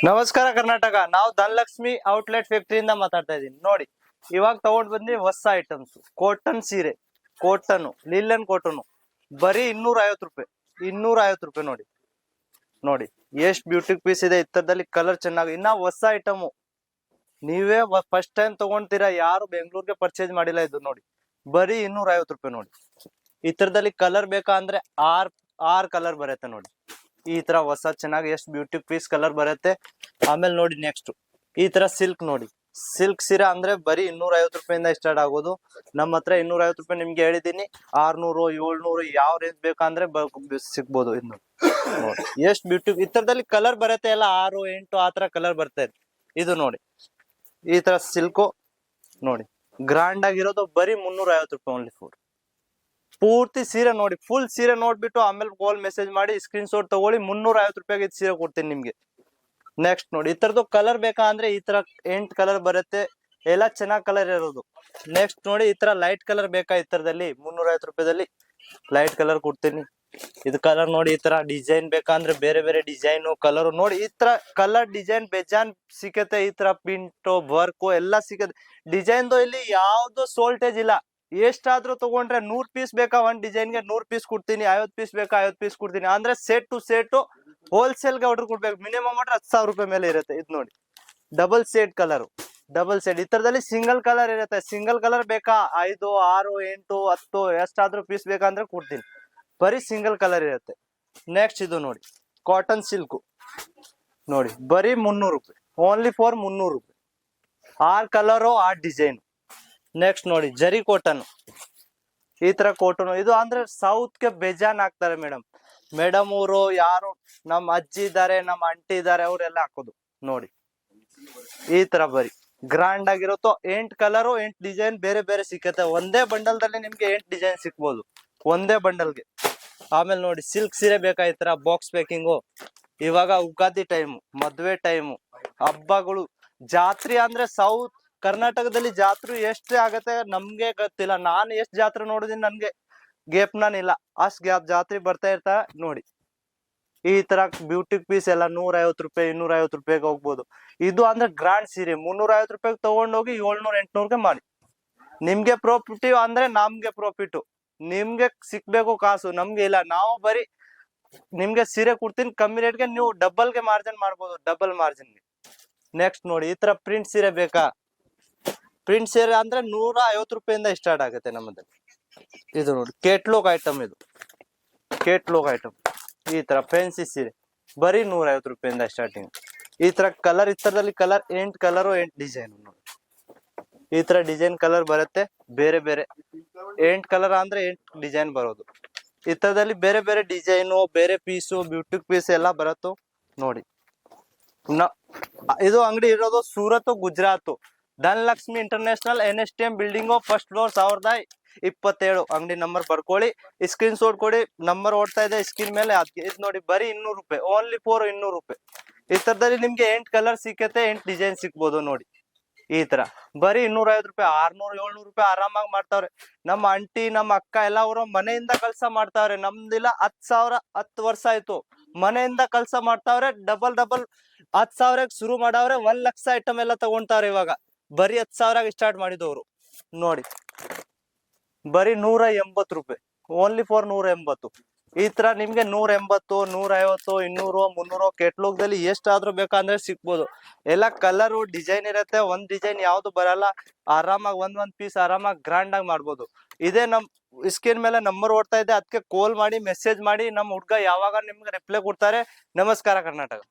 ನಮಸ್ಕಾರ ಕರ್ನಾಟಕ. ನಾವು ಧನಲಕ್ಷ್ಮಿ ಔಟ್ಲೆಟ್ ಫ್ಯಾಕ್ಟರಿಯಿಂದ ಮಾತಾಡ್ತಾ ಇದೀನಿ. ನೋಡಿ, ಇವಾಗ ತಗೊಂಡ್ ಬಂದ್ವಿ ಹೊಸ ಐಟಮ್ಸ್. ಕಾಟನ್ ಸೀರೆ, ಕಾಟನ್ ಲಿಲ್ಲನ್ ಕಾಟನ್, ಬರೀ 250 ರೂಪಾಯಿ. 250 ರೂಪಾಯಿ. ನೋಡಿ ನೋಡಿ ಎಷ್ಟ್ ಬ್ಯೂಟಿ ಪೀಸ್ ಇದೆ. ಇತ್ತರದಲ್ಲಿ ಕಲರ್ ಚೆನ್ನಾಗಿ, ಇನ್ನ ಹೊಸ ಐಟಮ್. ನೀವೇ ಫಸ್ಟ್ ಟೈಮ್ ತಗೊಂತೀರಾ, ಯಾರು ಬೆಂಗಳೂರಿಗೆ ಪರ್ಚೇಸ್ ಮಾಡಿಲ್ಲ. ಇದು ನೋಡಿ, ಬರೀ 250 ರೂಪಾಯಿ. ನೋಡಿ, ಈ ತರದಲ್ಲಿ ಕಲರ್ ಬೇಕಾ ಅಂದ್ರೆ ಆರ್ ಕಲರ್ ಬರುತ್ತೆ. ನೋಡಿ, ಈ ತರ ಹೊಸ ಚೆನ್ನಾಗಿ ಎಷ್ಟು ಬ್ಯೂಟಿ ಪೀಸ್ ಕಲರ್ ಬರುತ್ತೆ. ಆಮೇಲೆ ನೋಡಿ, ನೆಕ್ಸ್ಟ್ ಈ ತರ ಸಿಲ್ಕ್. ನೋಡಿ, ಸಿಲ್ಕ್ ಸೀರೆ ಅಂದ್ರೆ ಬರೀ 250 ರೂಪಾಯಿಂದ ಸ್ಟಾರ್ಟ್ ಆಗೋದು. ನಮ್ಮ ಹತ್ರ 250 ರೂಪಾಯಿ ನಿಮ್ಗೆ ಹೇಳಿದೀನಿ. 600 700 ಯಾವ ರೇಂಜ್ ಬೇಕಂದ್ರೆ ಸಿಗ್ಬೋದು. ಇನ್ನು ನೋಡಿ ಎಷ್ಟು ಬ್ಯೂಟಿ. ಈ ತರದಲ್ಲಿ ಕಲರ್ ಬರುತ್ತೆ ಎಲ್ಲ 6 8 ಆ ತರ ಕಲರ್ ಬರುತ್ತೆ. ಇದು ನೋಡಿ, ಈ ತರ ಸಿಲ್ಕು. ನೋಡಿ, ಗ್ರಾಂಡ್ ಆಗಿರೋದು ಬರೀ 350 ರೂಪಾಯಿ ಓನ್ಲಿ ಫೋರ್. ಪೂರ್ತಿ ಸೀರೆ ನೋಡಿ, ಫುಲ್ ಸೀರೆ ನೋಡ್ಬಿಟ್ಟು ಆಮೇಲೆ ಕಾಲ್ ಮೆಸೇಜ್ ಮಾಡಿ ಸ್ಕ್ರೀನ್ ಶಾಟ್ ತಗೊಳ್ಳಿ. 350 ರೂಪಾಯಿಗೆ ಸೀರೆ ಕೊಡ್ತೀನಿ ನಿಮ್ಗೆ. ನೆಕ್ಸ್ಟ್ ನೋಡಿ, ಈ ತರದ್ದು ಕಲರ್ ಬೇಕಾ ಅಂದ್ರೆ ಈ ತರ 8 ಕಲರ್ ಬರುತ್ತೆ. ಎಲ್ಲ ಚೆನ್ನಾಗ್ ಕಲರ್ ಇರೋದು. ನೆಕ್ಸ್ಟ್ ನೋಡಿ, ಈ ತರ ಲೈಟ್ ಕಲರ್ ಬೇಕಾ ಈ ತರದಲ್ಲಿ 350 ರೂಪಾಯಿದಲ್ಲಿ ಲೈಟ್ ಕಲರ್ ಕೊಡ್ತೀನಿ. ಇದು ಕಲರ್ ನೋಡಿ, ಈ ತರ ಡಿಸೈನ್ ಬೇಕಾ ಅಂದ್ರೆ ಬೇರೆ ಬೇರೆ ಡಿಸೈನ್ ಕಲರ್ ನೋಡಿ. ಈ ತರ ಕಲರ್ ಡಿಸೈನ್ ಬೇಜಾನ್ ಸಿಕ್ಕತ್ತೆ. ಈ ತರ ಪಿಂಟು ವರ್ಕ್ ಎಲ್ಲ ಸಿಕ್ಕತ್ತೆ. ಡಿಸೈನ್ದು ಇಲ್ಲಿ ಯಾವ್ದು ಸೋಲ್ಟೇಜ್ ಇಲ್ಲ. ಎಷ್ಟಾದ್ರೂ ತಗೊಂಡ್ರೆ 100 ಪೀಸ್ ಬೇಕಾ ಒಂದ್ ಡಿಸೈನ್ಗೆ 100 ಪೀಸ್ ಕೊಡ್ತೀನಿ. 50 ಪೀಸ್ ಬೇಕಾ 50 ಪೀಸ್ ಕೊಡ್ತೀನಿ. ಅಂದ್ರೆ ಸೆಟ್ ಟು ಸೆಟ್ ಹೋಲ್ಸೇಲ್ಗೆ ಆರ್ಡರ್ ಕೊಡ್ಬೇಕು. ಮಿನಿಮಮ್ ಆರ್ಡರ್ 10,000 ರೂಪಾಯಿ ಮೇಲೆ ಇರುತ್ತೆ. ಇದು ನೋಡಿ, double shade colour, double shade. ಈ ತರದಲ್ಲಿ ಸಿಂಗಲ್ ಕಲರ್ ಇರುತ್ತೆ. ಸಿಂಗಲ್ ಕಲರ್ ಬೇಕಾ 5 6 8 10 ಎಷ್ಟಾದ್ರೂ ಪೀಸ್ ಬೇಕಂದ್ರೆ ಕೊಡ್ತೀನಿ. ಬರೀ ಸಿಂಗಲ್ ಕಲರ್ ಇರುತ್ತೆ. ನೆಕ್ಸ್ಟ್ ಇದು ನೋಡಿ, ಕಾಟನ್ ಸಿಲ್ಕ್. ನೋಡಿ, ಬರೀ 300 ರೂಪಾಯಿ ಓನ್ಲಿ ಫಾರ್ 300 ರೂಪಾಯಿ. 6 ಕಲರು 6 ಡಿಸೈನ್. ನೆಕ್ಸ್ಟ್ ನೋಡಿ, ಜರಿ ಕಾಟನ್. ಈ ತರ ಕಾಟನ್ ಇದು ಅಂದ್ರೆ ಸೌತ್ಗೆ ಬೇಜಾನ್ ಹಾಕ್ತಾರೆ ಮೇಡಮ್ ಅವರು. ಯಾರು ನಮ್ಮ ಅಜ್ಜಿ ಇದ್ದಾರೆ, ನಮ್ಮ ಅಂಟಿ ಇದ್ದಾರೆ, ಅವರೆಲ್ಲ ಹಾಕೋದು. ನೋಡಿ, ಈ ತರ ಬರೀ ಗ್ರಾಂಡ್ ಆಗಿರುತ್ತೋ. 8 ಕಲರು 8 ಡಿಸೈನ್ ಬೇರೆ ಬೇರೆ ಸಿಕ್ಕತ್ತೆ. ಒಂದೇ ಬಂಡಲ್ ದಲ್ಲಿ ನಿಮ್ಗೆ 8 ಡಿಸೈನ್ ಸಿಕ್ಬೋದು ಒಂದೇ ಬಂಡಲ್ಗೆ. ಆಮೇಲೆ ನೋಡಿ, ಸಿಲ್ಕ್ ಸೀರೆ ಬೇಕಾ ಈ ತರ ಬಾಕ್ಸ್ ಪ್ಯಾಕಿಂಗು. ಇವಾಗ ಉಗಾದಿ ಟೈಮು, ಮದ್ವೆ ಟೈಮು, ಹಬ್ಬಗಳು, ಜಾತ್ರೆ ಅಂದ್ರೆ ಸೌತ್ ಕರ್ನಾಟಕದಲ್ಲಿ ಜಾತ್ರೆ ಎಷ್ಟು ಆಗತ್ತೆ ನಮ್ಗೆ ಗೊತ್ತಿಲ್ಲ. ನಾನು ಎಷ್ಟು ಜಾತ್ರೆ ನೋಡಿದೀನಿ ನನ್ಗೆ ಗೇಪ್ನಾನಿಲ್ಲ. ಅಷ್ಟ್ ಜಾತ್ರೆ ಬರ್ತಾ ಇರ್ತಾ. ನೋಡಿ, ಈ ತರ ಬ್ಯೂಟಿ ಪೀಸ್ ಎಲ್ಲ 150 ರೂಪಾಯಿ 250 ರೂಪಾಯಿಗೆ ಹೋಗ್ಬೋದು. ಇದು ಅಂದ್ರೆ ಗ್ರಾಂಡ್ ಸೀರೆ 350 ರೂಪಾಯಿಗೆ ತಗೊಂಡೋಗಿ 700 800ಗೆ ಮಾಡಿ. ನಿಮ್ಗೆ ಪ್ರಾಫಿಟ್ ಅಂದ್ರೆ ನಮ್ಗೆ ಪ್ರಾಫಿಟ್. ನಿಮ್ಗೆ ಸಿಕ್ಬೇಕು ಕಾಸು, ನಮ್ಗೆ ಇಲ್ಲ. ನಾವು ಬರೀ ನಿಮ್ಗೆ ಸೀರೆ ಕೊಡ್ತೀನಿ ಕಮ್ಮಿ ರೇಟ್ಗೆ, ನೀವು ಡಬಲ್ಗೆ ಮಾರ್ಜಿನ್ ಮಾಡ್ಬೋದು, ಡಬಲ್ ಮಾರ್ಜಿನ್ಗೆ. ನೆಕ್ಸ್ಟ್ ನೋಡಿ, ಈ ತರ ಪ್ರಿಂಟ್ ಸೀರೆ ಬೇಕಾ. ಪ್ರಿಂಟ್ ಸೀರೆ ಅಂದ್ರೆ 150 ರೂಪಾಯಿಂದ ಸ್ಟಾರ್ಟ್ ಆಗುತ್ತೆ ನಮ್ಮದಲ್ಲಿ. ಇದು ನೋಡಿ, ಕೇಟ್ಲೋಗ್ ಐಟಮ್. ಇದು ಕೇಟ್ಲೋಗ್ ಐಟಮ್. ಈ ತರ ಫ್ಯಾನ್ಸಿ ಸೀರೆ ಬರೀ 150 ರೂಪಾಯಿಂದ ಸ್ಟಾರ್ಟಿಂಗ್. ಈ ತರ ಕಲರ್, ಈ ತರದಲ್ಲಿ ಕಲರ್ 8 ಕಲರು 8 ಡಿಸೈನ್. ನೋಡಿ, ಈ ತರ ಡಿಸೈನ್ ಕಲರ್ ಬರುತ್ತೆ ಬೇರೆ ಬೇರೆ. 8 ಕಲರ್ ಅಂದ್ರೆ 8 ಡಿಸೈನ್ ಬರೋದು. ಈ ತರದಲ್ಲಿ ಬೇರೆ ಬೇರೆ ಡಿಸೈನು, ಬೇರೆ ಪೀಸು, ಬ್ಯೂಟಿ ಪೀಸ್ ಎಲ್ಲ ಬರುತ್ತೋ. ನೋಡಿ, ಇದು ಅಂಗಡಿ ಇರೋದು Surat, Gujarat. Dhanalakshmi international NSTM building, first floor, 1027. ಅಂಗಡಿ ನಂಬರ್ ಬರ್ಕೊಳ್ಳಿ, ಸ್ಕ್ರೀನ್ ಶಾಟ್ ಕೊಡಿ. ನಂಬರ್ ಓಡ್ತಾ ಇದೆ ಸ್ಕ್ರೀನ್ ಮೇಲೆ. ಇದು ನೋಡಿ, ಬರೀ 200 ರೂಪಾಯಿ ಓನ್ಲಿ ಫೋರ್ 200 ರೂಪಾಯಿ. ಈ ತರದಲ್ಲಿ ನಿಮ್ಗೆ 8 ಕಲರ್ ಸಿಕ್ಕತ್ತೆ, 8 ಡಿಸೈನ್ ಸಿಕ್ಬೋದು. ನೋಡಿ, ಈ ತರ ಬರೀ 250 ರೂಪಾಯಿ. 600 700 ರೂಪಾಯಿ ಆರಾಮಾಗಿ ಮಾಡ್ತಾವ್ರೆ. ನಮ್ಮ ಅಂಟಿ, ನಮ್ಮ ಅಕ್ಕ ಎಲ್ಲ ಅವರು ಮನೆಯಿಂದ ಕೆಲಸ ಮಾಡ್ತಾವ್ರೆ. ನಮ್ದಿಲ್ಲ 10 ವರ್ಷ ಆಯ್ತು ಮನೆಯಿಂದ ಕೆಲಸ ಮಾಡ್ತಾವ್ರೆ. ಡಬಲ್ 10,000 ಶುರು ಮಾಡವ್ರೆ. 1 ಲಕ್ಷ ಐಟಮ್ ಎಲ್ಲ ತಗೊಂತಾವ್ರೆ. ಇವಾಗ ಬರೀ 10,000 ಸ್ಟಾರ್ಟ್ ಮಾಡಿದವರು. ನೋಡಿ, ಬರೀ 180 ರೂಪಾಯಿ ಓನ್ಲಿ ಫಾರ್ 180. ಈ ತರ ನಿಮ್ಗೆ 180 150 200 300 ಕೆಟ್ಲಾಗ್ ದಲ್ಲಿ ಎಷ್ಟಾದ್ರೂ ಬೇಕಂದ್ರೆ ಸಿಕ್ಬೋದು. ಎಲ್ಲ ಕಲರ್ ಡಿಸೈನ್ ಇರುತ್ತೆ. ಒಂದ್ ಡಿಸೈನ್ ಯಾವ್ದು ಬರಲ್ಲ. ಆರಾಮಾಗಿ ಒಂದ್ ಪೀಸ್ ಆರಾಮಾಗಿ ಗ್ರಾಂಡ್ ಆಗಿ ಮಾಡ್ಬೋದು. ಇದೇ ನಮ್ ಸ್ಕ್ರೀನ್ ಮೇಲೆ ನಂಬರ್ ಓಡ್ತಾ ಇದೆ, ಅದಕ್ಕೆ ಕಾಲ್ ಮಾಡಿ ಮೆಸೇಜ್ ಮಾಡಿ. ನಮ್ಮ ಹುಡ್ಗ ಯಾವಾಗ ನಿಮ್ಗೆ ರಿಪ್ಲೈ ಕೊಡ್ತಾರೆ. ನಮಸ್ಕಾರ ಕರ್ನಾಟಕ.